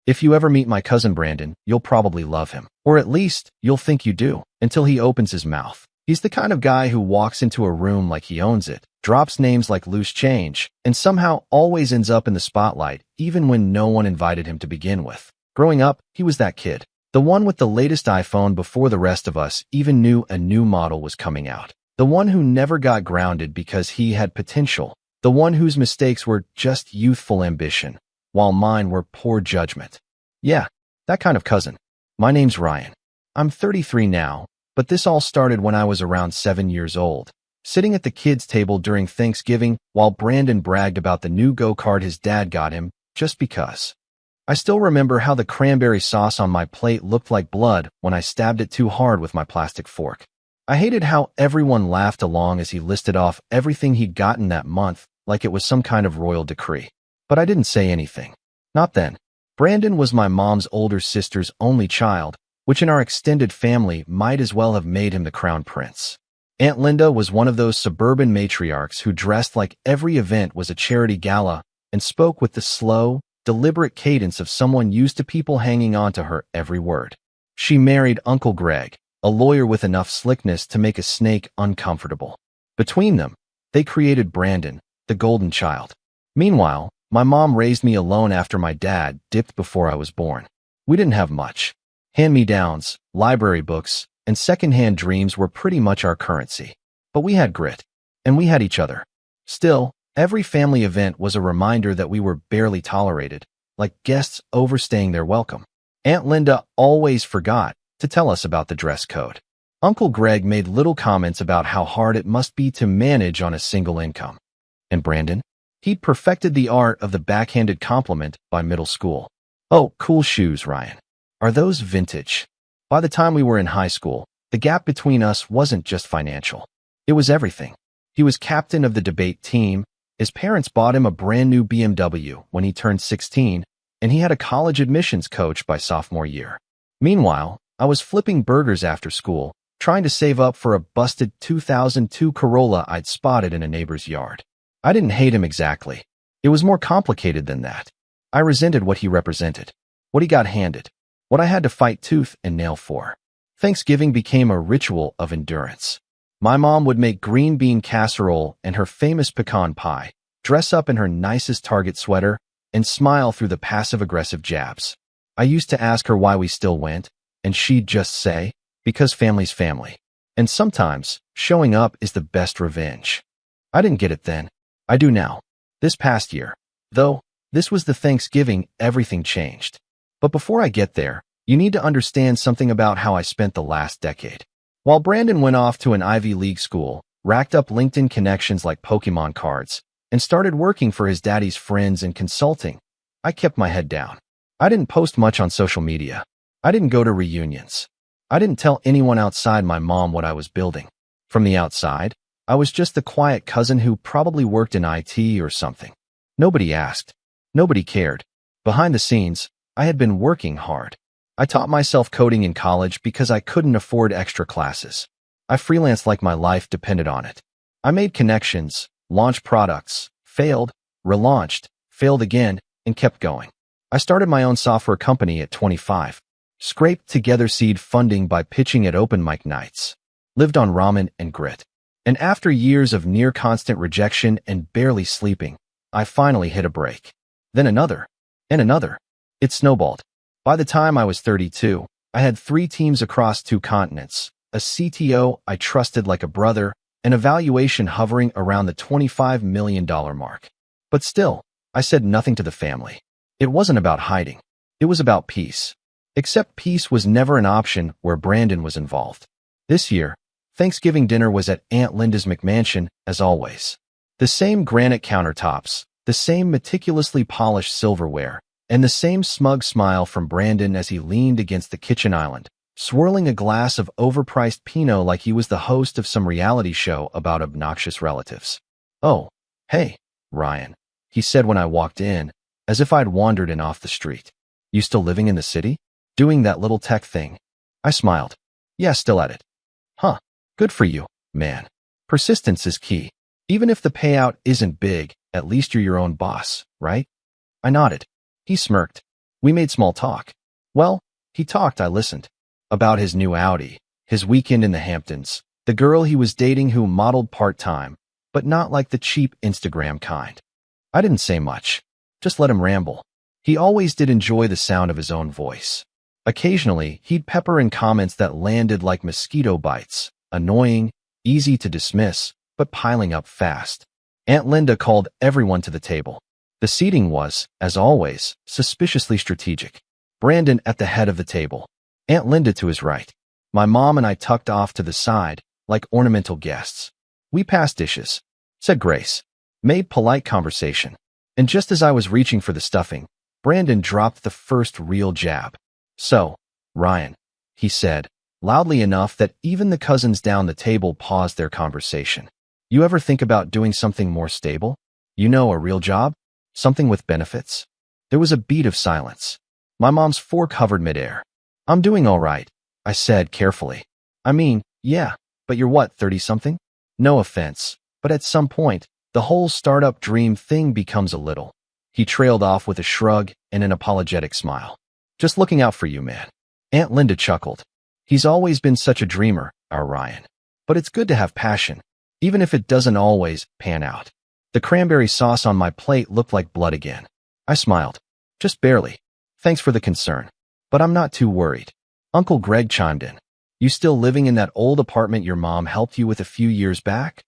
If you ever meet my cousin Brandon, you'll probably love him. Or at least, you'll think you do, until he opens his mouth. He's the kind of guy who walks into a room like he owns it, drops names like loose change, and somehow always ends up in the spotlight, even when no one invited him to begin with. Growing up, he was that kid. The one with the latest iPhone before the rest of us even knew a new model was coming out. The one who never got grounded because he had potential. The one whose mistakes were just youthful ambition, while mine were poor judgment. Yeah, that kind of cousin. My name's Ryan. I'm 33 now, but this all started when I was around 7 years old, sitting at the kids' table during Thanksgiving while Brandon bragged about the new go-kart his dad got him, just because. I still remember how the cranberry sauce on my plate looked like blood when I stabbed it too hard with my plastic fork. I hated how everyone laughed along as he listed off everything he'd gotten that month like it was some kind of royal decree. But I didn't say anything. Not then. Brandon was my mom's older sister's only child, which in our extended family might as well have made him the crown prince. Aunt Linda was one of those suburban matriarchs who dressed like every event was a charity gala and spoke with the slow, deliberate cadence of someone used to people hanging on to her every word. She married Uncle Greg, a lawyer with enough slickness to make a snake uncomfortable. Between them, they created Brandon, the golden child. Meanwhile, my mom raised me alone after my dad dipped before I was born. We didn't have much. Hand-me-downs, library books, and second-hand dreams were pretty much our currency. But we had grit. And we had each other. Still, every family event was a reminder that we were barely tolerated, like guests overstaying their welcome. Aunt Linda always forgot to tell us about the dress code. Uncle Greg made little comments about how hard it must be to manage on a single income. And Brandon? He'd perfected the art of the backhanded compliment by middle school. Oh, cool shoes, Ryan. Are those vintage? By the time we were in high school, the gap between us wasn't just financial. It was everything. He was captain of the debate team, his parents bought him a brand new BMW when he turned 16, and he had a college admissions coach by sophomore year. Meanwhile, I was flipping burgers after school, trying to save up for a busted 2002 Corolla I'd spotted in a neighbor's yard. I didn't hate him exactly. It was more complicated than that. I resented what he represented, what he got handed, what I had to fight tooth and nail for. Thanksgiving became a ritual of endurance. My mom would make green bean casserole and her famous pecan pie, dress up in her nicest Target sweater, and smile through the passive-aggressive jabs. I used to ask her why we still went, and she'd just say, because family's family. And sometimes, showing up is the best revenge. I didn't get it then. I do now. This past year. Though, this was the Thanksgiving everything changed. But before I get there, you need to understand something about how I spent the last decade. While Brandon went off to an Ivy League school, racked up LinkedIn connections like Pokemon cards, and started working for his daddy's friends and consulting, I kept my head down. I didn't post much on social media. I didn't go to reunions. I didn't tell anyone outside my mom what I was building. From the outside, I was just the quiet cousin who probably worked in IT or something. Nobody asked. Nobody cared. Behind the scenes, I had been working hard. I taught myself coding in college because I couldn't afford extra classes. I freelanced like my life depended on it. I made connections, launched products, failed, relaunched, failed again, and kept going. I started my own software company at 25. Scraped together seed funding by pitching at open mic nights. Lived on ramen and grit. And after years of near-constant rejection and barely sleeping, I finally hit a break. Then another. And another. It snowballed. By the time I was 32, I had 3 teams across 2 continents, a CTO I trusted like a brother, and a valuation hovering around the $25 million mark. But still, I said nothing to the family. It wasn't about hiding. It was about peace. Except peace was never an option where Brandon was involved. This year, Thanksgiving dinner was at Aunt Linda's McMansion, as always. The same granite countertops, the same meticulously polished silverware, and the same smug smile from Brandon as he leaned against the kitchen island, swirling a glass of overpriced Pinot like he was the host of some reality show about obnoxious relatives. "Oh, hey, Ryan," he said when I walked in, as if I'd wandered in off the street. "You still living in the city? Doing that little tech thing?" I smiled. "Yeah, still at it." "Huh. Good for you, man. Persistence is key. Even if the payout isn't big, at least you're your own boss, right?" I nodded. He smirked. We made small talk. Well, he talked, I listened. About his new Audi, his weekend in the Hamptons, the girl he was dating who modeled part-time, but not like the cheap Instagram kind. I didn't say much. Just let him ramble. He always did enjoy the sound of his own voice. Occasionally, he'd pepper in comments that landed like mosquito bites, annoying, easy to dismiss, but piling up fast. Aunt Linda called everyone to the table. The seating was, as always, suspiciously strategic. Brandon at the head of the table. Aunt Linda to his right. My mom and I tucked off to the side, like ornamental guests. We passed dishes. Said grace. Made polite conversation. And just as I was reaching for the stuffing, Brandon dropped the first real jab. So, Ryan, he said, loudly enough that even the cousins down the table paused their conversation. You ever think about doing something more stable? You know, a real job? Something with benefits? There was a beat of silence. My mom's fork hovered midair. I'm doing all right, I said carefully. I mean, yeah, but you're what, 30-something? No offense, but at some point, the whole startup dream thing becomes a little. He trailed off with a shrug and an apologetic smile. Just looking out for you, man. Aunt Linda chuckled. He's always been such a dreamer, our Ryan. But it's good to have passion, even if it doesn't always pan out. The cranberry sauce on my plate looked like blood again. I smiled. Just barely. Thanks for the concern. But I'm not too worried. Uncle Greg chimed in. You still living in that old apartment your mom helped you with a few years back?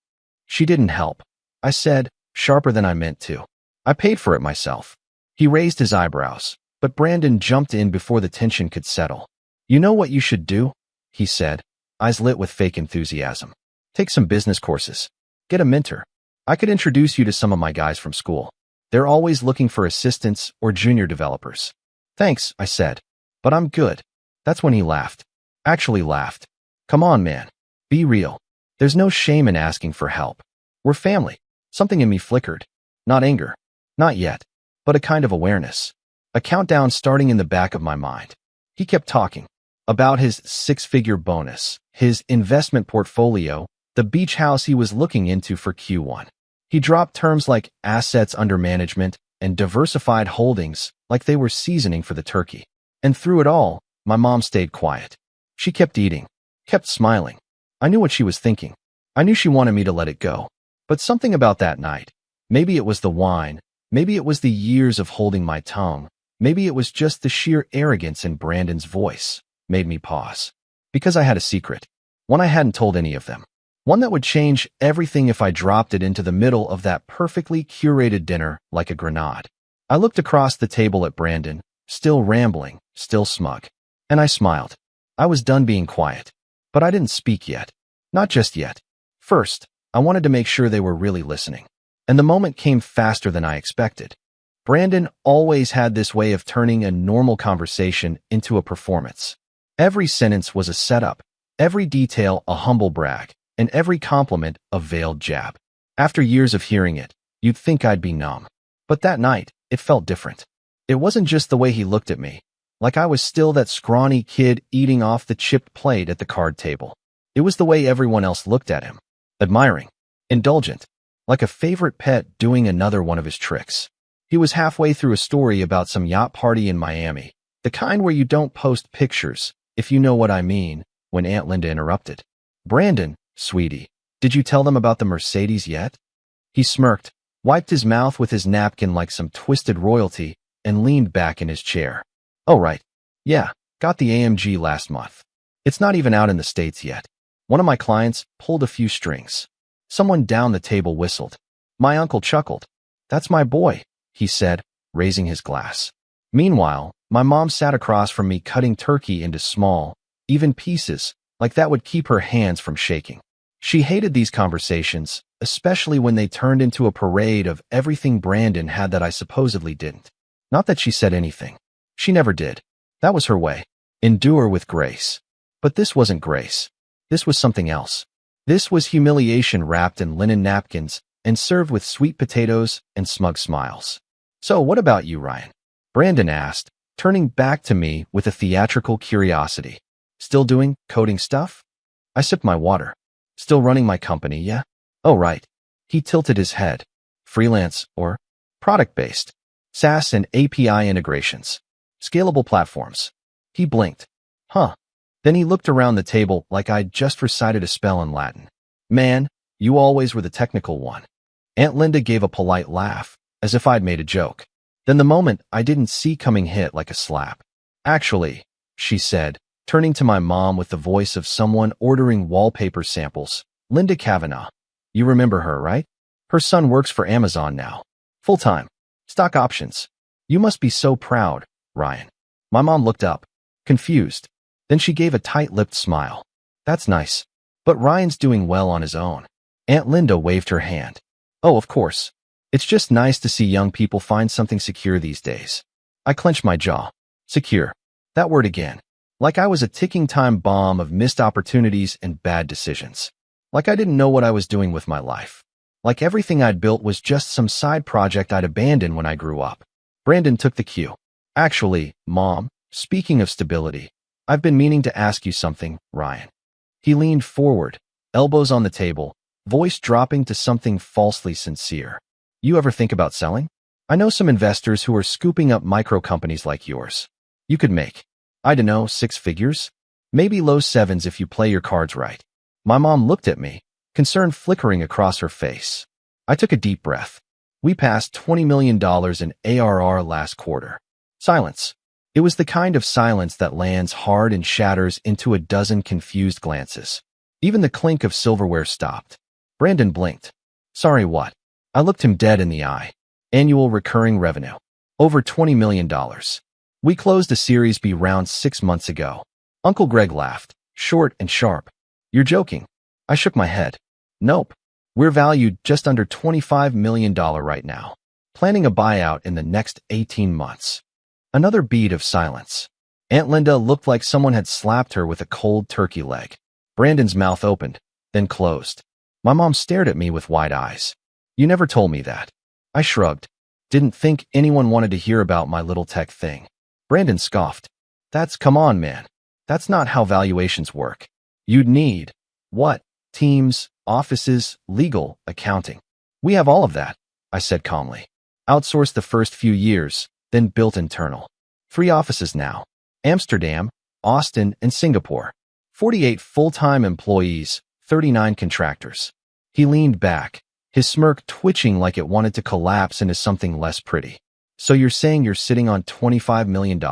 She didn't help, I said, sharper than I meant to. I paid for it myself. He raised his eyebrows, but Brandon jumped in before the tension could settle. You know what you should do? He said, eyes lit with fake enthusiasm. Take some business courses. Get a mentor. I could introduce you to some of my guys from school. They're always looking for assistants or junior developers. Thanks, I said. But I'm good. That's when he laughed. Actually laughed. Come on, man. Be real. There's no shame in asking for help. We're family. Something in me flickered. Not anger. Not yet. But a kind of awareness. A countdown starting in the back of my mind. He kept talking. About his six-figure bonus, his investment portfolio, the beach house he was looking into for Q1. He dropped terms like assets under management and diversified holdings like they were seasoning for the turkey. And through it all, my mom stayed quiet. She kept eating, kept smiling. I knew what she was thinking. I knew she wanted me to let it go. But something about that night, maybe it was the wine, maybe it was the years of holding my tongue, maybe it was just the sheer arrogance in Brandon's voice, made me pause. Because I had a secret. One I hadn't told any of them. One that would change everything if I dropped it into the middle of that perfectly curated dinner like a grenade. I looked across the table at Brandon, still rambling, still smug. And I smiled. I was done being quiet. But I didn't speak yet. Not just yet. First, I wanted to make sure they were really listening. And the moment came faster than I expected. Brandon always had this way of turning a normal conversation into a performance. Every sentence was a setup, every detail a humble brag, and every compliment a veiled jab. After years of hearing it, you'd think I'd be numb. But that night, it felt different. It wasn't just the way he looked at me, like I was still that scrawny kid eating off the chipped plate at the card table. It was the way everyone else looked at him. Admiring, indulgent, like a favorite pet doing another one of his tricks. He was halfway through a story about some yacht party in Miami, the kind where you don't post pictures, if you know what I mean, when Aunt Linda interrupted. Brandon, sweetie, did you tell them about the Mercedes yet? He smirked, wiped his mouth with his napkin like some twisted royalty, and leaned back in his chair. Oh, right. Yeah, got the AMG last month. It's not even out in the States yet. One of my clients pulled a few strings. Someone down the table whistled. My uncle chuckled. That's my boy, he said, raising his glass. Meanwhile, my mom sat across from me cutting turkey into small, even pieces, like that would keep her hands from shaking. She hated these conversations, especially when they turned into a parade of everything Brandon had that I supposedly didn't. Not that she said anything. She never did. That was her way. Endure with grace. But this wasn't grace. This was something else. This was humiliation wrapped in linen napkins and served with sweet potatoes and smug smiles. So what about you, Ryan? Brandon asked, turning back to me with a theatrical curiosity. Still doing coding stuff? I sipped my water. Still running my company, yeah? Oh, right. He tilted his head. Freelance or product-based. SaaS and API integrations. Scalable platforms. He blinked. Huh. Then he looked around the table like I'd just recited a spell in Latin. Man, you always were the technical one. Aunt Linda gave a polite laugh, as if I'd made a joke. Then the moment I didn't see coming hit like a slap. Actually, she said, turning to my mom with the voice of someone ordering wallpaper samples, Linda Kavanaugh. You remember her, right? Her son works for Amazon now. Full-time. Stock options. You must be so proud, Ryan. My mom looked up, confused. Then she gave a tight-lipped smile. That's nice. But Ryan's doing well on his own. Aunt Linda waved her hand. Oh, of course. It's just nice to see young people find something secure these days. I clenched my jaw. Secure. That word again. Like I was a ticking time bomb of missed opportunities and bad decisions. Like I didn't know what I was doing with my life. Like everything I'd built was just some side project I'd abandoned when I grew up. Brandon took the cue. Actually, Mom, speaking of stability, I've been meaning to ask you something, Ryan. He leaned forward, elbows on the table, voice dropping to something falsely sincere. You ever think about selling? I know some investors who are scooping up micro companies like yours. You could make, I don't know, 6 figures? Maybe low 7s if you play your cards right. My mom looked at me, concern flickering across her face. I took a deep breath. We passed $20 million in ARR last quarter. Silence. It was the kind of silence that lands hard and shatters into a dozen confused glances. Even the clink of silverware stopped. Brandon blinked. Sorry, what? I looked him dead in the eye. Annual recurring revenue. Over $20 million. We closed a Series B round 6 months ago. Uncle Greg laughed, short and sharp. You're joking. I shook my head. Nope. We're valued just under $25 million right now. Planning a buyout in the next 18 months. Another beat of silence. Aunt Linda looked like someone had slapped her with a cold turkey leg. Brandon's mouth opened, then closed. My mom stared at me with wide eyes. You never told me that. I shrugged. Didn't think anyone wanted to hear about my little tech thing. Brandon scoffed. Come on, man. That's not how valuations work. You'd need, what? Teams, offices, legal, accounting. We have all of that, I said calmly. Outsourced the first few years, then built internal. 3 offices now. Amsterdam, Austin, and Singapore. 48 full-time employees, 39 contractors. He leaned back, his smirk twitching like it wanted to collapse into something less pretty. So you're saying you're sitting on $25 million?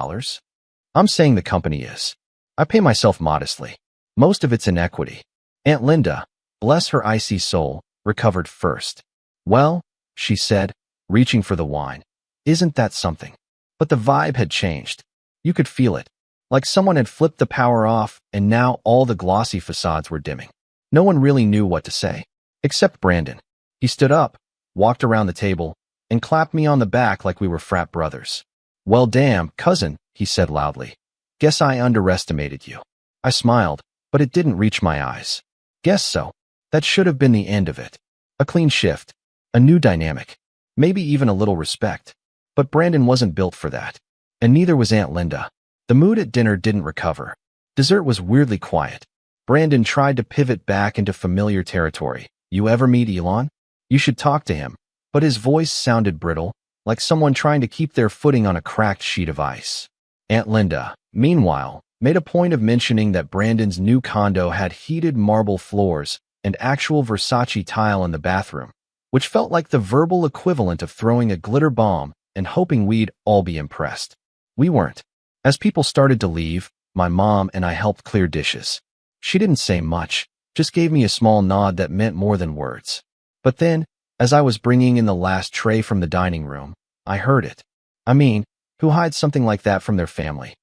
I'm saying the company is. I pay myself modestly. Most of it's in equity. Aunt Linda, bless her icy soul, recovered first. Well, she said, reaching for the wine. Isn't that something? But the vibe had changed. You could feel it. Like someone had flipped the power off and now all the glossy facades were dimming. No one really knew what to say. Except Brandon. He stood up, walked around the table, and clapped me on the back like we were frat brothers. Well, damn, cousin, he said loudly. Guess I underestimated you. I smiled, but it didn't reach my eyes. Guess so. That should have been the end of it. A clean shift. A new dynamic. Maybe even a little respect. But Brandon wasn't built for that. And neither was Aunt Linda. The mood at dinner didn't recover. Dessert was weirdly quiet. Brandon tried to pivot back into familiar territory. You ever meet Elon? You should talk to him. But his voice sounded brittle, like someone trying to keep their footing on a cracked sheet of ice. Aunt Linda, meanwhile, made a point of mentioning that Brandon's new condo had heated marble floors and actual Versace tile in the bathroom, which felt like the verbal equivalent of throwing a glitter bomb and hoping we'd all be impressed. We weren't. As people started to leave, my mom and I helped clear dishes. She didn't say much, just gave me a small nod that meant more than words. But then, as I was bringing in the last tray from the dining room, I heard it. I mean, who hides something like that from their family?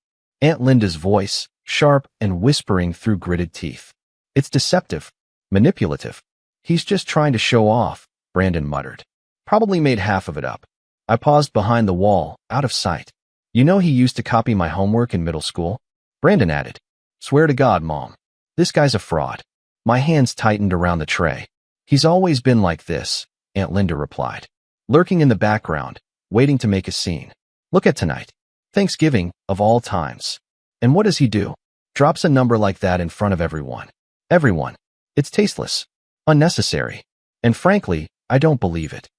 Aunt Linda's voice, sharp and whispering through gritted teeth. It's deceptive, manipulative. He's just trying to show off, Brandon muttered. Probably made half of it up. I paused behind the wall, out of sight. You know he used to copy my homework in middle school? Brandon added. Swear to God, Mom. This guy's a fraud. My hands tightened around the tray. He's always been like this, Aunt Linda replied. Lurking in the background, waiting to make a scene. Look at tonight. Thanksgiving, of all times. And what does he do? Drops a number like that in front of everyone. Everyone. It's tasteless. Unnecessary. And frankly, I don't believe it.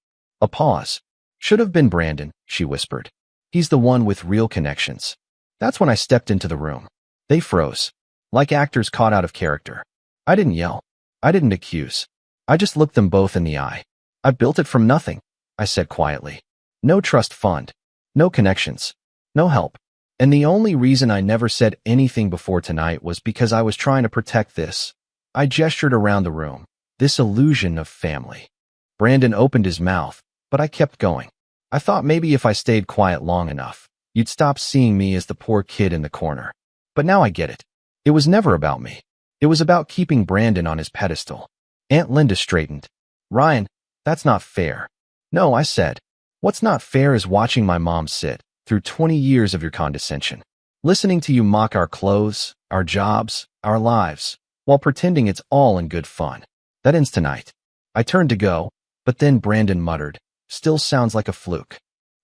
A pause. Should have been Brandon, she whispered. He's the one with real connections. That's when I stepped into the room. They froze, like actors caught out of character. I didn't yell. I didn't accuse. I just looked them both in the eye. I built it from nothing, I said quietly. No trust fund. No connections. No help. And the only reason I never said anything before tonight was because I was trying to protect this. I gestured around the room. This illusion of family. Brandon opened his mouth, but I kept going. I thought maybe if I stayed quiet long enough, you'd stop seeing me as the poor kid in the corner. But now I get it. It was never about me. It was about keeping Brandon on his pedestal. Aunt Linda straightened. Ryan, that's not fair. No, I said. What's not fair is watching my mom sit through 20 years of your condescension. Listening to you mock our clothes, our jobs, our lives, while pretending it's all in good fun. That ends tonight. I turned to go, but then Brandon muttered, still sounds like a fluke.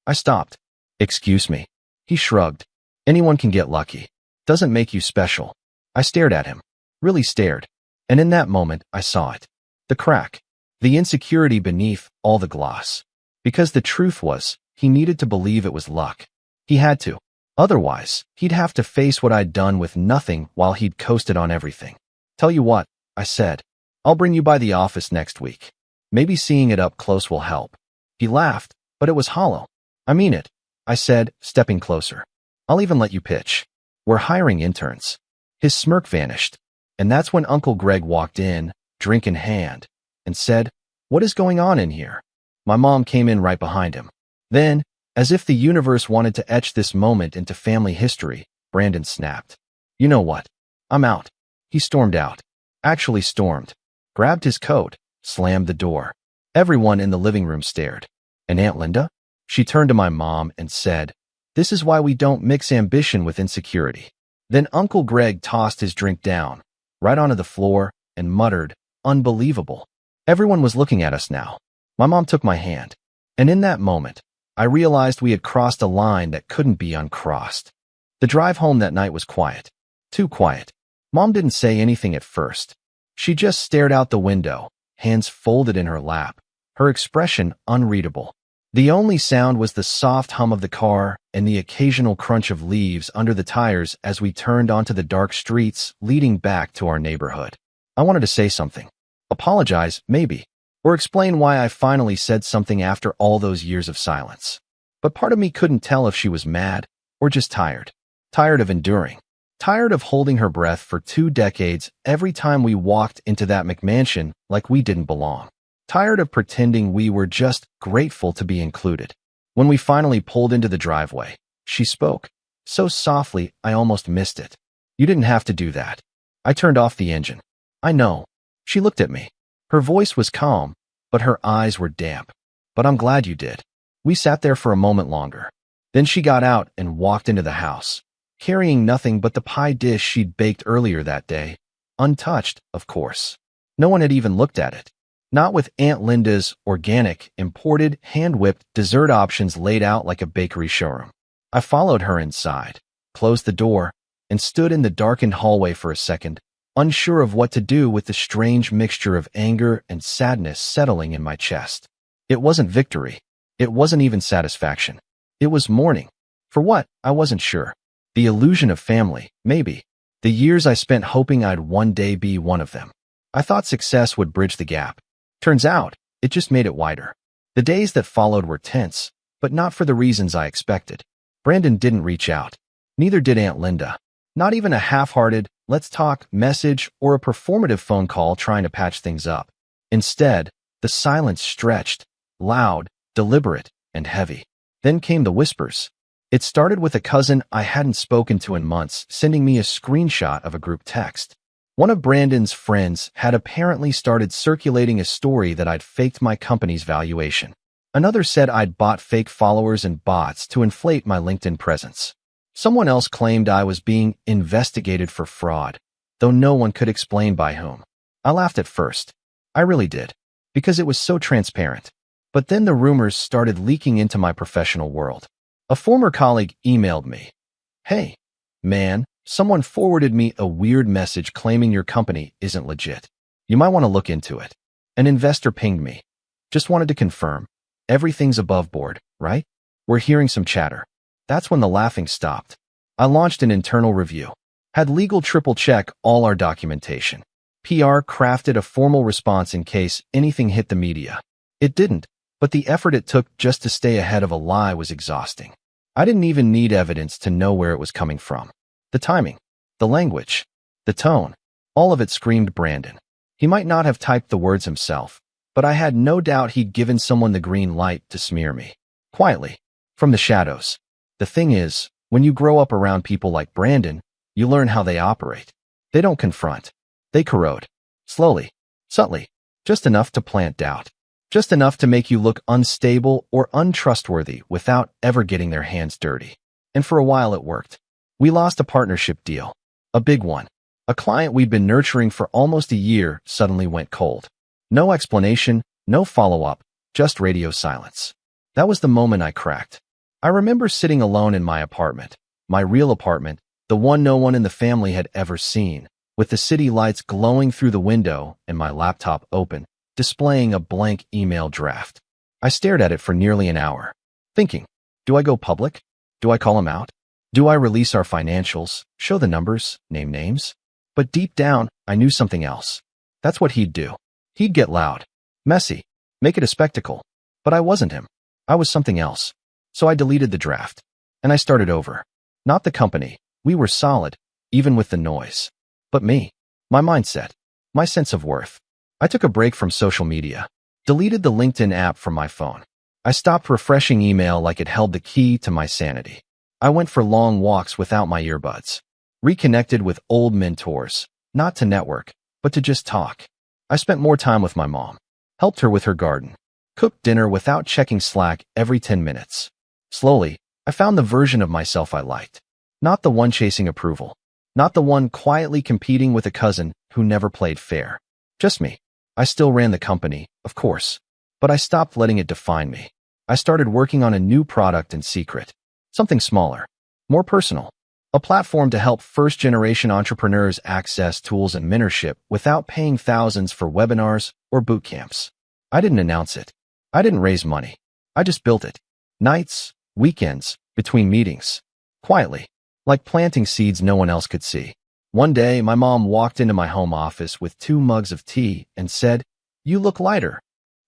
I stopped. Excuse me. He shrugged. Anyone can get lucky. Doesn't make you special. I stared at him. Really stared. And in that moment, I saw it. The crack. The insecurity beneath all the gloss. Because the truth was, he needed to believe it was luck. He had to. Otherwise, he'd have to face what I'd done with nothing while he'd coasted on everything. Tell you what, I said. I'll bring you by the office next week. Maybe seeing it up close will help. He laughed, but it was hollow. I mean it, I said, stepping closer. I'll even let you pitch. We're hiring interns. His smirk vanished. And that's when Uncle Greg walked in, drink in hand, and said, What is going on in here? My mom came in right behind him. Then, as if the universe wanted to etch this moment into family history, Brandon snapped. You know what? I'm out. He stormed out. Actually stormed. Grabbed his coat, slammed the door. Everyone in the living room stared. And Aunt Linda? She turned to my mom and said, This is why we don't mix ambition with insecurity. Then Uncle Greg tossed his drink down, right onto the floor, and muttered, Unbelievable. Everyone was looking at us now. My mom took my hand. And in that moment, I realized we had crossed a line that couldn't be uncrossed. The drive home that night was quiet. Too quiet. Mom didn't say anything at first. She just stared out the window, hands folded in her lap, her expression unreadable. The only sound was the soft hum of the car and the occasional crunch of leaves under the tires as we turned onto the dark streets leading back to our neighborhood. I wanted to say something. Apologize, maybe. Or explain why I finally said something after all those years of silence. But part of me couldn't tell if she was mad or just tired. Tired of enduring. Tired of holding her breath for 2 decades every time we walked into that McMansion like we didn't belong. Tired of pretending we were just grateful to be included. When we finally pulled into the driveway, she spoke. So softly, I almost missed it. You didn't have to do that. I turned off the engine. I know. She looked at me. Her voice was calm, but her eyes were damp. But I'm glad you did. We sat there for a moment longer. Then she got out and walked into the house, carrying nothing but the pie dish she'd baked earlier that day. Untouched, of course. No one had even looked at it. Not with Aunt Linda's organic, imported, hand-whipped dessert options laid out like a bakery showroom. I followed her inside, closed the door, and stood in the darkened hallway for a second, unsure of what to do with the strange mixture of anger and sadness settling in my chest. It wasn't victory. It wasn't even satisfaction. It was mourning. For what? I wasn't sure. The illusion of family, maybe. The years I spent hoping I'd one day be one of them. I thought success would bridge the gap. Turns out, it just made it wider. The days that followed were tense, but not for the reasons I expected. Brandon didn't reach out. Neither did Aunt Linda. Not even a half-hearted, let's talk message or a performative phone call trying to patch things up. Instead, the silence stretched, loud, deliberate, and heavy. Then came the whispers. It started with a cousin I hadn't spoken to in months sending me a screenshot of a group text. One of Brandon's friends had apparently started circulating a story that I'd faked my company's valuation. Another said I'd bought fake followers and bots to inflate my LinkedIn presence. Someone else claimed I was being investigated for fraud, though no one could explain by whom. I laughed at first. I really did, because it was so transparent. But then the rumors started leaking into my professional world. A former colleague emailed me. Hey, man, someone forwarded me a weird message claiming your company isn't legit. You might want to look into it. An investor pinged me. Just wanted to confirm. Everything's above board, right? We're hearing some chatter. That's when the laughing stopped. I launched an internal review. Had legal triple-check all our documentation. PR crafted a formal response in case anything hit the media. It didn't, but the effort it took just to stay ahead of a lie was exhausting. I didn't even need evidence to know where it was coming from. The timing, the language, the tone, all of it screamed Brandon. He might not have typed the words himself, but I had no doubt he'd given someone the green light to smear me. Quietly, from the shadows. The thing is, when you grow up around people like Brandon, you learn how they operate. They don't confront. They corrode. Slowly, subtly, just enough to plant doubt. Just enough to make you look unstable or untrustworthy without ever getting their hands dirty. And for a while it worked. We lost a partnership deal. A big one. A client we'd been nurturing for almost a year suddenly went cold. No explanation, no follow-up, just radio silence. That was the moment I cracked. I remember sitting alone in my apartment, my real apartment, the one no one in the family had ever seen, with the city lights glowing through the window and my laptop open, displaying a blank email draft. I stared at it for nearly an hour, thinking, do I go public? Do I call him out? Do I release our financials, show the numbers, name names? But deep down, I knew something else. That's what he'd do. He'd get loud, messy, make it a spectacle. But I wasn't him. I was something else. So I deleted the draft. And I started over. Not the company. We were solid, even with the noise. But me. My mindset. My sense of worth. I took a break from social media. Deleted the LinkedIn app from my phone. I stopped refreshing email like it held the key to my sanity. I went for long walks without my earbuds. Reconnected with old mentors. Not to network, but to just talk. I spent more time with my mom. Helped her with her garden. Cooked dinner without checking Slack every 10 minutes. Slowly, I found the version of myself I liked. Not the one chasing approval. Not the one quietly competing with a cousin who never played fair. Just me. I still ran the company, of course. But I stopped letting it define me. I started working on a new product in secret. Something smaller. More personal. A platform to help first-generation entrepreneurs access tools and mentorship without paying thousands for webinars or boot camps. I didn't announce it. I didn't raise money. I just built it. Nights, weekends, between meetings. Quietly. Like planting seeds no one else could see. One day, my mom walked into my home office with 2 mugs of tea and said, "You look lighter."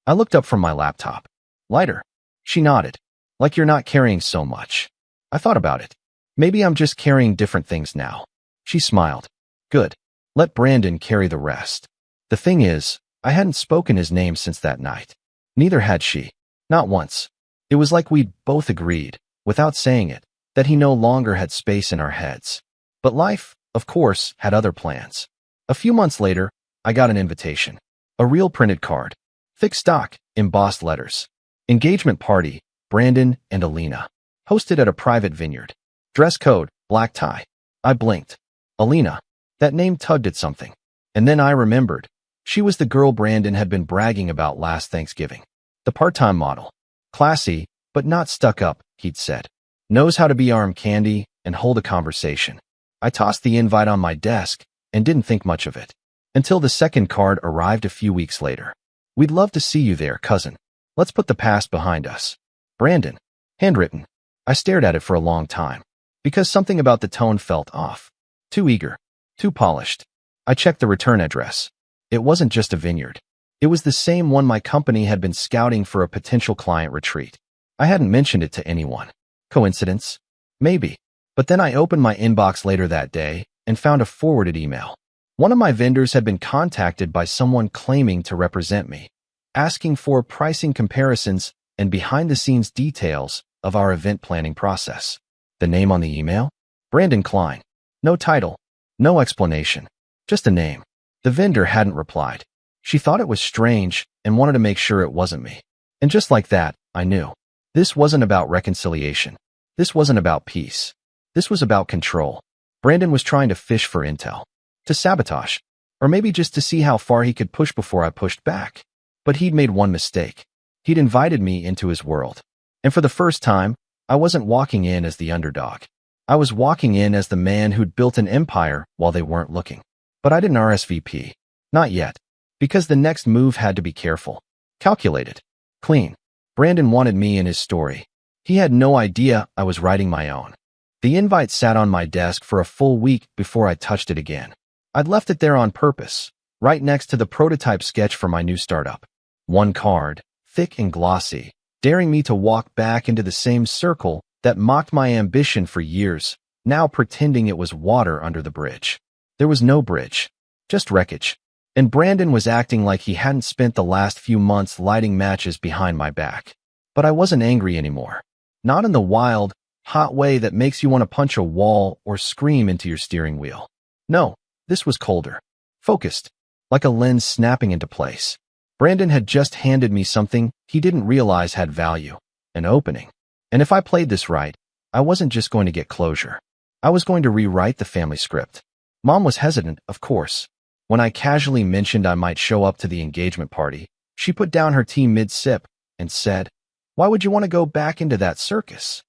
I looked up from my laptop. Lighter. She nodded. Like you're not carrying so much. I thought about it. Maybe I'm just carrying different things now. She smiled. Good. Let Brandon carry the rest. The thing is, I hadn't spoken his name since that night. Neither had she. Not once. It was like we'd both agreed, without saying it, that he no longer had space in our heads. But life, of course, had other plans. A few months later, I got an invitation. A real printed card. Thick stock, embossed letters. Engagement party, Brandon and Alina. Hosted at a private vineyard. Dress code, black tie. I blinked. Alina. That name tugged at something. And then I remembered. She was the girl Brandon had been bragging about last Thanksgiving. The part-time model. Classy, but not stuck up, he'd said. Knows how to be arm candy and hold a conversation. I tossed the invite on my desk and didn't think much of it. Until the second card arrived a few weeks later. We'd love to see you there, cousin. Let's put the past behind us. Brandon. Handwritten. I stared at it for a long time. Because something about the tone felt off. Too eager. Too polished. I checked the return address. It wasn't just a vineyard. It was the same one my company had been scouting for a potential client retreat. I hadn't mentioned it to anyone. Coincidence? Maybe. But then I opened my inbox later that day and found a forwarded email. One of my vendors had been contacted by someone claiming to represent me, asking for pricing comparisons and behind-the-scenes details of our event planning process. The name on the email? Brandon Klein. No title. No explanation. Just a name. The vendor hadn't replied. She thought it was strange and wanted to make sure it wasn't me. And just like that, I knew. This wasn't about reconciliation. This wasn't about peace. This was about control. Brandon was trying to fish for intel. To sabotage. Or maybe just to see how far he could push before I pushed back. But he'd made one mistake. He'd invited me into his world. And for the first time, I wasn't walking in as the underdog. I was walking in as the man who'd built an empire while they weren't looking. But I didn't RSVP. Not yet. Because the next move had to be careful. Calculated. Clean. Brandon wanted me in his story. He had no idea I was writing my own. The invite sat on my desk for a full week before I touched it again. I'd left it there on purpose, right next to the prototype sketch for my new startup. One card, thick and glossy, daring me to walk back into the same circle that mocked my ambition for years, now pretending it was water under the bridge. There was no bridge, just wreckage. And Brandon was acting like he hadn't spent the last few months lighting matches behind my back. But I wasn't angry anymore. Not in the wild, hot way that makes you want to punch a wall or scream into your steering wheel. No, this was colder, focused, like a lens snapping into place. Brandon had just handed me something he didn't realize had value, an opening. And if I played this right, I wasn't just going to get closure. I was going to rewrite the family script. Mom was hesitant, of course. When I casually mentioned I might show up to the engagement party, she put down her tea mid-sip and said, "Why would you want to go back into that circus?"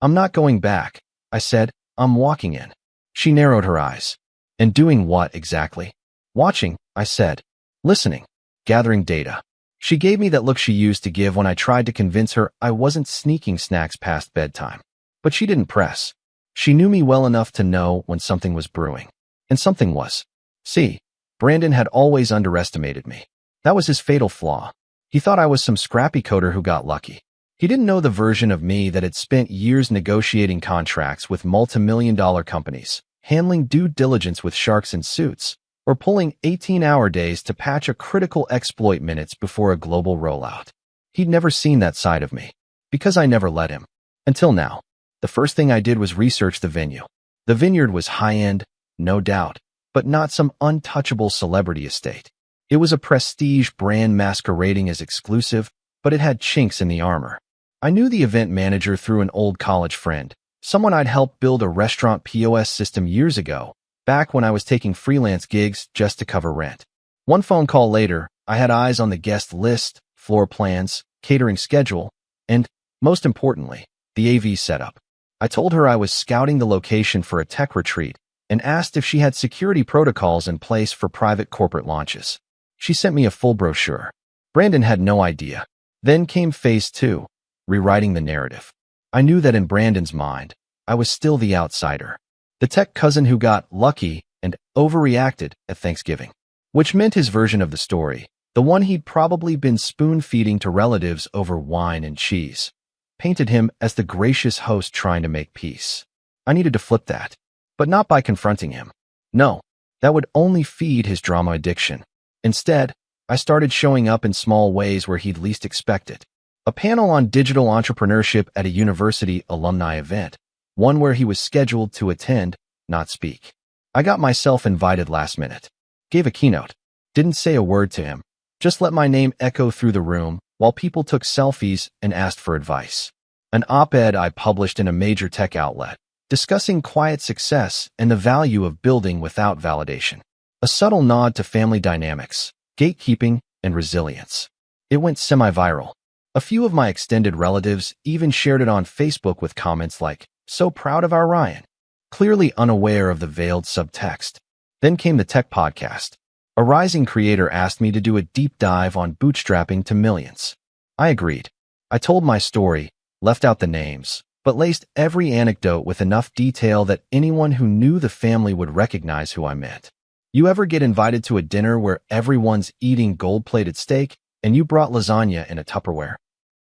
"I'm not going back," I said. "I'm walking in." She narrowed her eyes. "And doing what exactly?" "Watching," I said. "Listening. Gathering data." She gave me that look she used to give when I tried to convince her I wasn't sneaking snacks past bedtime. But she didn't press. She knew me well enough to know when something was brewing. And something was. See, Brandon had always underestimated me. That was his fatal flaw. He thought I was some scrappy coder who got lucky. He didn't know the version of me that had spent years negotiating contracts with multi-million-dollar companies, handling due diligence with sharks in suits, or pulling 18-hour days to patch a critical exploit minutes before a global rollout. He'd never seen that side of me, because I never let him. Until now. The first thing I did was research the venue. The vineyard was high-end, no doubt, but not some untouchable celebrity estate. It was a prestige brand masquerading as exclusive, but it had chinks in the armor. I knew the event manager through an old college friend, someone I'd helped build a restaurant POS system years ago, back when I was taking freelance gigs just to cover rent. One phone call later, I had eyes on the guest list, floor plans, catering schedule, and, most importantly, the AV setup. I told her I was scouting the location for a tech retreat and asked if she had security protocols in place for private corporate launches. She sent me a full brochure. Brandon had no idea. Then came phase 2, rewriting the narrative. I knew that in Brandon's mind, I was still the outsider. The tech cousin who got lucky and overreacted at Thanksgiving. Which meant his version of the story, the one he'd probably been spoon-feeding to relatives over wine and cheese, painted him as the gracious host trying to make peace. I needed to flip that, but not by confronting him. No, that would only feed his drama addiction. Instead, I started showing up in small ways where he'd least expect it. A panel on digital entrepreneurship at a university alumni event, one where he was scheduled to attend, not speak. I got myself invited last minute. Gave a keynote. Didn't say a word to him. Just let my name echo through the room while people took selfies and asked for advice. An op-ed I published in a major tech outlet, discussing quiet success and the value of building without validation. A subtle nod to family dynamics, gatekeeping, and resilience. It went semi-viral. A few of my extended relatives even shared it on Facebook with comments like, "So proud of our Ryan," clearly unaware of the veiled subtext. Then came the tech podcast. A rising creator asked me to do a deep dive on bootstrapping to millions. I agreed. I told my story, left out the names, but laced every anecdote with enough detail that anyone who knew the family would recognize who I meant. You ever get invited to a dinner where everyone's eating gold-plated steak and you brought lasagna in a Tupperware?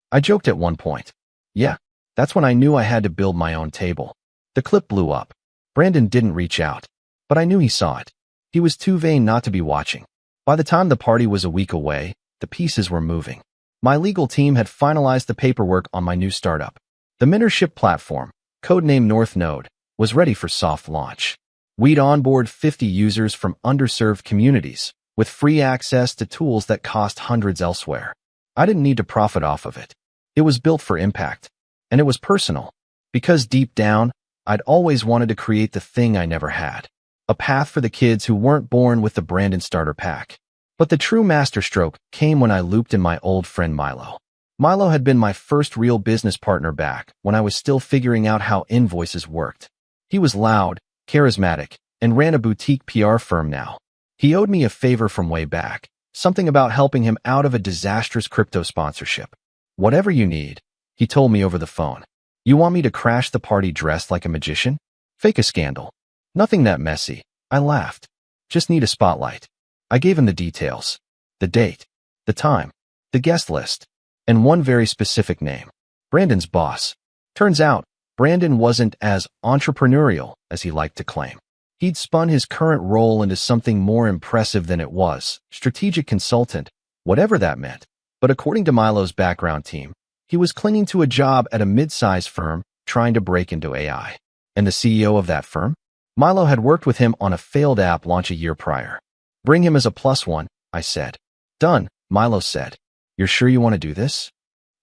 I joked at one point. Yeah, that's when I knew I had to build my own table. The clip blew up. Brandon didn't reach out, but I knew he saw it. He was too vain not to be watching. By the time the party was a week away, the pieces were moving. My legal team had finalized the paperwork on my new startup. The mentorship platform, codenamed North Node, was ready for soft launch. We'd onboard 50 users from underserved communities, with free access to tools that cost hundreds elsewhere. I didn't need to profit off of it. It was built for impact. And it was personal. Because deep down, I'd always wanted to create the thing I never had. A path for the kids who weren't born with the Brandon starter pack. But the true masterstroke came when I looped in my old friend Milo. Milo had been my first real business partner back when I was still figuring out how invoices worked. He was loud, charismatic, and ran a boutique PR firm now. He owed me a favor from way back, something about helping him out of a disastrous crypto sponsorship. "Whatever you need," He told me over the phone. You want me to crash the party dressed like a magician? Fake a scandal. Nothing that messy. I laughed. Just need a spotlight. I gave him the details. The date. The time. The guest list. And one very specific name. Brandon's boss. Turns out, Brandon wasn't as entrepreneurial as he liked to claim. He'd spun his current role into something more impressive than it was, strategic consultant, whatever that meant. But according to Milo's background team, he was clinging to a job at a mid-sized firm trying to break into AI. And the CEO of that firm? Milo had worked with him on a failed app launch a year prior. Bring him as a +1, I said. Done, Milo said. You're sure you want to do this?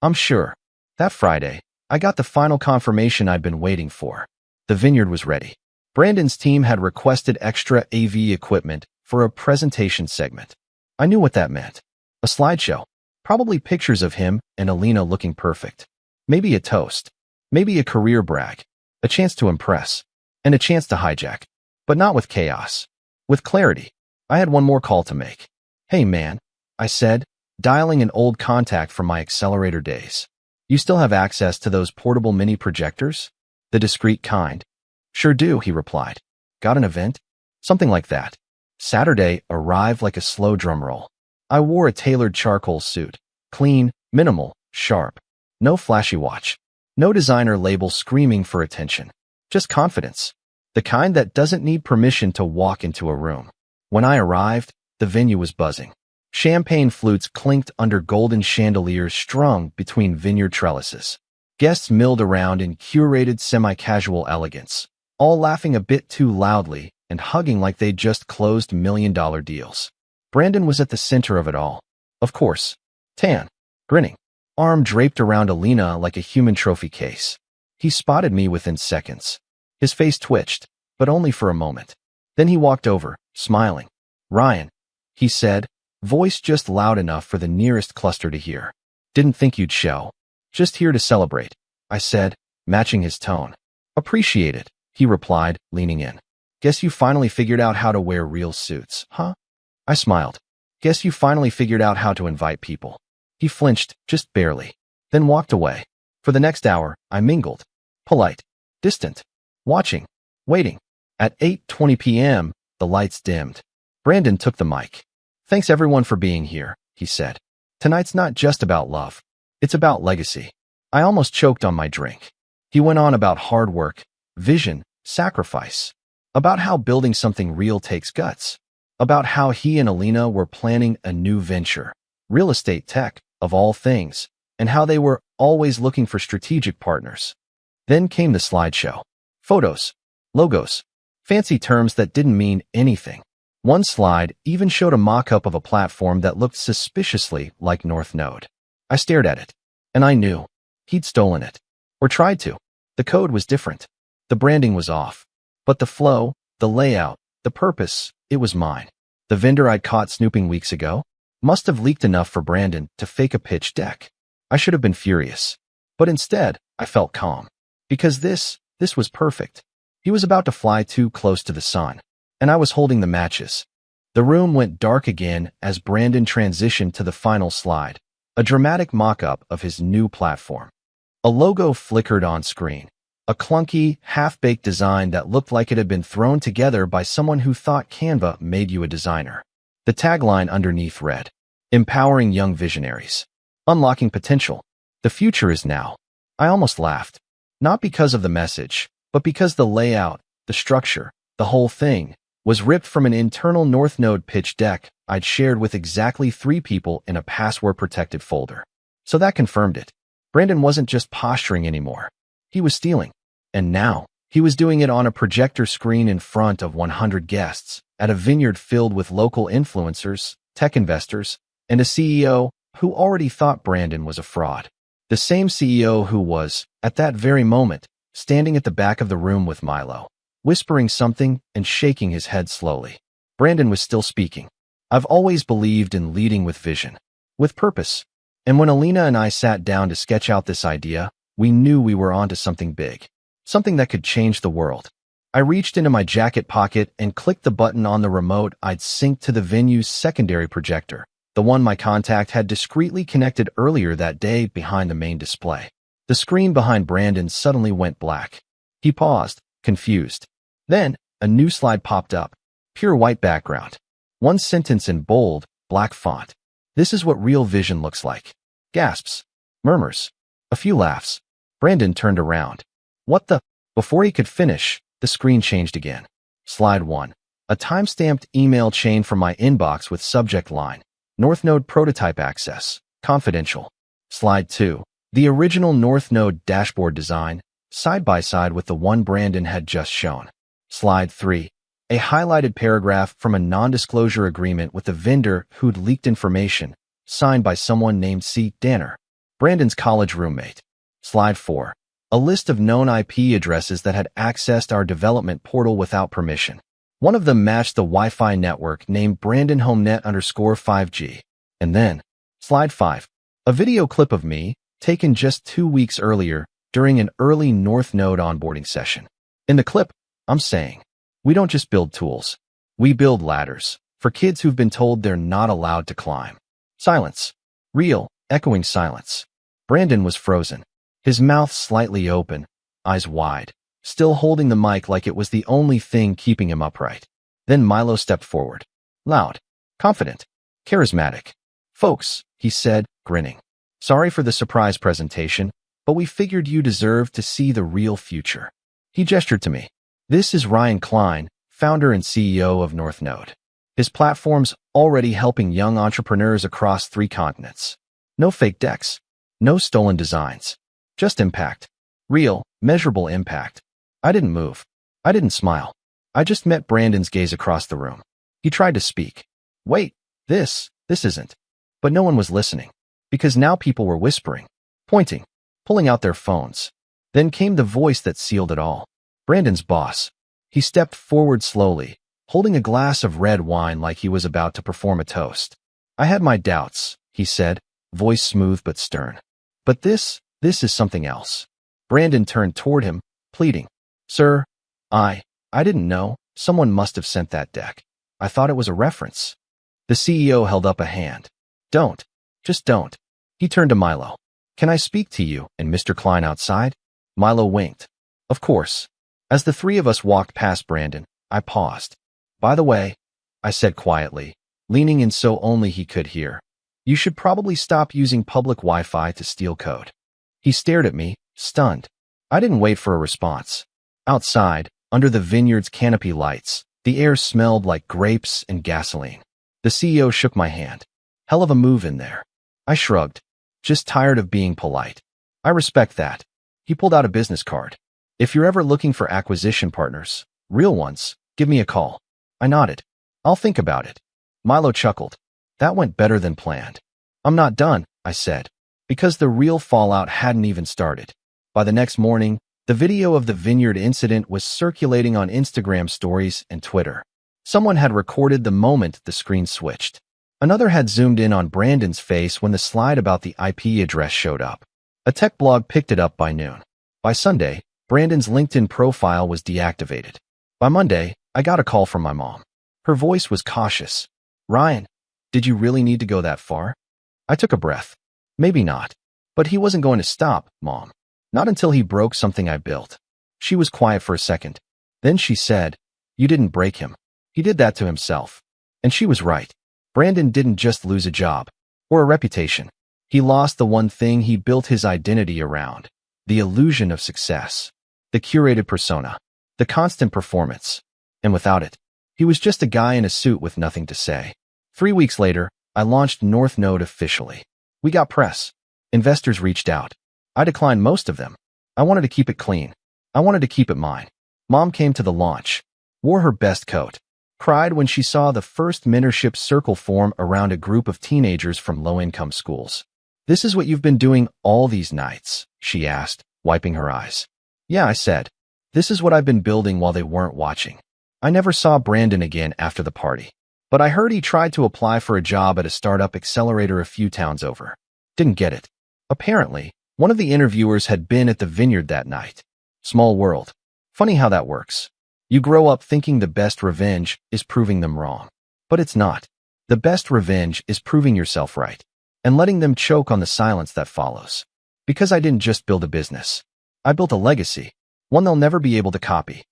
I'm sure. That Friday, I got the final confirmation I'd been waiting for. The vineyard was ready. Brandon's team had requested extra AV equipment for a presentation segment. I knew what that meant. A slideshow. Probably pictures of him and Alina looking perfect. Maybe a toast. Maybe a career brag. A chance to impress. And a chance to hijack. But not with chaos. With clarity. I had one more call to make. Hey man, I said, dialing an old contact from my accelerator days. You still have access to those portable mini projectors? The discreet kind. Sure do, he replied. Got an event? Something like that. Saturday arrived like a slow drum roll. I wore a tailored charcoal suit. Clean, minimal, sharp. No flashy watch. No designer label screaming for attention. Just confidence. The kind that doesn't need permission to walk into a room. When I arrived, the venue was buzzing. Champagne flutes clinked under golden chandeliers strung between vineyard trellises. Guests milled around in curated semi-casual elegance, all laughing a bit too loudly and hugging like they'd just closed million-dollar deals. Brandon was at the center of it all. Of course. Tan. Grinning. Arm draped around Alina like a human trophy case. He spotted me within seconds. His face twitched, but only for a moment. Then he walked over, smiling. Ryan, he said, voice just loud enough for the nearest cluster to hear. Didn't think you'd show. Just here to celebrate, I said, matching his tone. Appreciate it, he replied, leaning in. Guess you finally figured out how to wear real suits, huh? I smiled. Guess you finally figured out how to invite people. He flinched, just barely, then walked away. For the next hour, I mingled. Polite. Distant. Watching. Waiting. At 8:20 p.m., the lights dimmed. Brandon took the mic. Thanks everyone for being here, he said. Tonight's not just about love. It's about legacy. I almost choked on my drink. He went on about hard work, vision, sacrifice. About how building something real takes guts. About how he and Alina were planning a new venture. Real estate tech, of all things. And how they were always looking for strategic partners. Then came the slideshow. Photos. Logos. Fancy terms that didn't mean anything. One slide even showed a mock-up of a platform that looked suspiciously like North Node. I stared at it, and I knew. He'd stolen it. Or tried to. The code was different. The branding was off. But the flow, the layout, the purpose, it was mine. The vendor I'd caught snooping weeks ago must have leaked enough for Brandon to fake a pitch deck. I should have been furious. But instead, I felt calm. Because this was perfect. He was about to fly too close to the sun, and I was holding the matches. The room went dark again as Brandon transitioned to the final slide, a dramatic mock-up of his new platform. A logo flickered on screen, a clunky, half-baked design that looked like it had been thrown together by someone who thought Canva made you a designer. The tagline underneath read, Empowering Young Visionaries. Unlocking Potential. The future is now. I almost laughed. Not because of the message, but because the layout, the structure, the whole thing, was ripped from an internal North Node pitch deck I'd shared with exactly 3 people in a password-protected folder. So that confirmed it. Brandon wasn't just posturing anymore. He was stealing. And now, he was doing it on a projector screen in front of 100 guests, at a vineyard filled with local influencers, tech investors, and a CEO who already thought Brandon was a fraud. The same CEO who was, at that very moment, standing at the back of the room with Milo, whispering something and shaking his head slowly. Brandon was still speaking. I've always believed in leading with vision, with purpose. And when Alina and I sat down to sketch out this idea, we knew we were onto something big, something that could change the world. I reached into my jacket pocket and clicked the button on the remote I'd synced to the venue's secondary projector, the one my contact had discreetly connected earlier that day behind the main display. The screen behind Brandon suddenly went black. He paused, confused. Then, a new slide popped up. Pure white background. One sentence in bold, black font. This is what real vision looks like. Gasps. Murmurs. A few laughs. Brandon turned around. What the? Before he could finish, the screen changed again. Slide 1. A time-stamped email chain from my inbox with subject line. North Node prototype access. Confidential. Slide 2. The original North Node dashboard design, side by side with the one Brandon had just shown. Slide 3. A highlighted paragraph from a non-disclosure agreement with a vendor who'd leaked information, signed by someone named C. Danner, Brandon's college roommate. Slide 4. A list of known IP addresses that had accessed our development portal without permission. One of them matched the Wi-Fi network named BrandonHomeNet_5G. And then, Slide 5. A video clip of me, taken just 2 weeks earlier during an early North Node onboarding session. In the clip, I'm saying, we don't just build tools. We build ladders for kids who've been told they're not allowed to climb. Silence. Real, echoing silence. Brandon was frozen, his mouth slightly open, eyes wide, still holding the mic like it was the only thing keeping him upright. Then Milo stepped forward. Loud, confident, charismatic. Folks, he said, grinning. Sorry for the surprise presentation, but we figured you deserved to see the real future. He gestured to me. This is Ryan Klein, founder and CEO of North Node. His platform's already helping young entrepreneurs across 3 continents. No fake decks. No stolen designs. Just impact. Real, measurable impact. I didn't move. I didn't smile. I just met Brandon's gaze across the room. He tried to speak. Wait, this isn't. But no one was listening. Because now people were whispering, pointing, pulling out their phones. Then came the voice that sealed it all. Brandon's boss. He stepped forward slowly, holding a glass of red wine like he was about to perform a toast. I had my doubts, he said, voice smooth but stern. But this is something else. Brandon turned toward him, pleading. Sir, I didn't know. Someone must have sent that deck. I thought it was a reference. The CEO held up a hand. Don't. Just don't. He turned to Milo. Can I speak to you and Mr. Klein outside? Milo winked. Of course. As the 3 of us walked past Brandon, I paused. By the way, I said quietly, leaning in so only he could hear, you should probably stop using public Wi-Fi to steal code. He stared at me, stunned. I didn't wait for a response. Outside, under the vineyard's canopy lights, the air smelled like grapes and gasoline. The CEO shook my hand. Hell of a move in there. I shrugged. Just tired of being polite. I respect that. He pulled out a business card. If you're ever looking for acquisition partners, real ones, give me a call. I nodded. I'll think about it. Milo chuckled. That went better than planned. I'm not done, I said, because the real fallout hadn't even started. By the next morning, the video of the vineyard incident was circulating on Instagram stories and Twitter. Someone had recorded the moment the screen switched. Another had zoomed in on Brandon's face when the slide about the IP address showed up. A tech blog picked it up by noon. By Sunday, Brandon's LinkedIn profile was deactivated. By Monday, I got a call from my mom. Her voice was cautious. Ryan, did you really need to go that far? I took a breath. Maybe not. But he wasn't going to stop, Mom. Not until he broke something I built. She was quiet for a second. Then she said, you didn't break him. He did that to himself. And she was right. Brandon didn't just lose a job or a reputation. He lost the one thing he built his identity around. The illusion of success. The curated persona. The constant performance. And without it, he was just a guy in a suit with nothing to say. 3 weeks later, I launched North Node officially. We got press. Investors reached out. I declined most of them. I wanted to keep it clean. I wanted to keep it mine. Mom came to the launch. Wore her best coat. Cried when she saw the first mentorship circle form around a group of teenagers from low-income schools. This is what you've been doing all these nights, she asked, wiping her eyes. Yeah, I said. This is what I've been building while they weren't watching. I never saw Brandon again after the party. But I heard he tried to apply for a job at a startup accelerator a few towns over. Didn't get it. Apparently, one of the interviewers had been at the vineyard that night. Small world. Funny how that works. You grow up thinking the best revenge is proving them wrong. But it's not. The best revenge is proving yourself right and letting them choke on the silence that follows. Because I didn't just build a business. I built a legacy, one they'll never be able to copy.